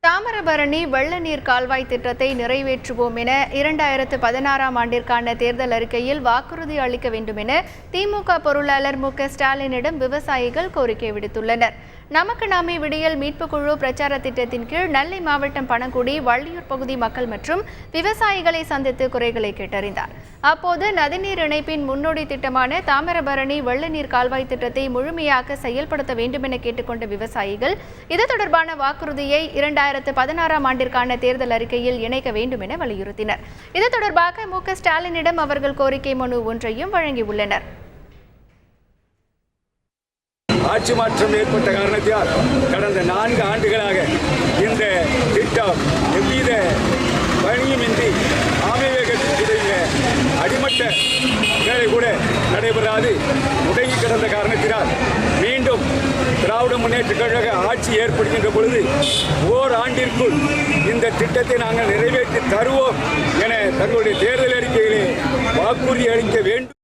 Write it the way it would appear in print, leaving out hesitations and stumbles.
தாமிரபரணி வெள்ள நீர் கால்வாய் திட்டத்தை நிறைவேற்றுவோம் என 2016ஆம் ஆண்டிற்கான தேர்தல் அறிக்கையில் வாக்குறுதி அளிக்க வேண்டும் என திமுக பொருளாளர் மு க ஸ்டாலினிடம் விவசாயிகள் கோரிக்கை விடுத்துள்ளனர். நமக்கு நாமே விடியல் மீட்பு குழு பிரச்சார திட்டத்தின் கீழ் நெல்லை மாவட்டம் பணங்குடி வள்ளியூர் பகுதி மக்கள் மற்றும் விவசாயிகளை சந்தித்து குறைகளை கேட்டறிந்தார். அப்போது நதிநீர் இணைப்பின் முன்னோடி திட்டமான தாமிரபரணி வெள்ள நீர் கால்வாய் திட்டத்தை முழுமையாக செயல்படுத்த வேண்டும் என கேட்டுக்கொண்ட விவசாயிகள் இது தொடர்பான வாக்குறுதியை 2016ஆம் ஆண்டிற்கான தேர்தல் அறிக்கையில் இணைக்க வேண்டும் என வலியுறுத்தினர். இது தொடர்பாக மு க ஸ்டாலினிடம் அவர்கள் கோரிக்கை மனு ஒன்றையும் வழங்கியுள்ளனர். ஆட்சி மாற்றம் ஏற்பட்ட காரணத்தால் கடந்த 4 ஆண்டுகளாக இந்த திட்டம் எவ்வித பணியுமின்றி ஆமைவேகத்தினுடைய அடிமட்ட வேலை கூட நடைபெறாது முடங்கி கிடந்த காரணத்தினால் மீண்டும் திராவிட முன்னேற்ற கழக ஆட்சி ஏற்படுகின்ற பொழுது ஓராண்டிற்குள் இந்த திட்டத்தை நாங்கள் நிறைவேற்றி தருவோம் என தங்களுடைய தேர்தல் அறிக்கையிலே வாக்குறுதி அளிக்க வேண்டும்.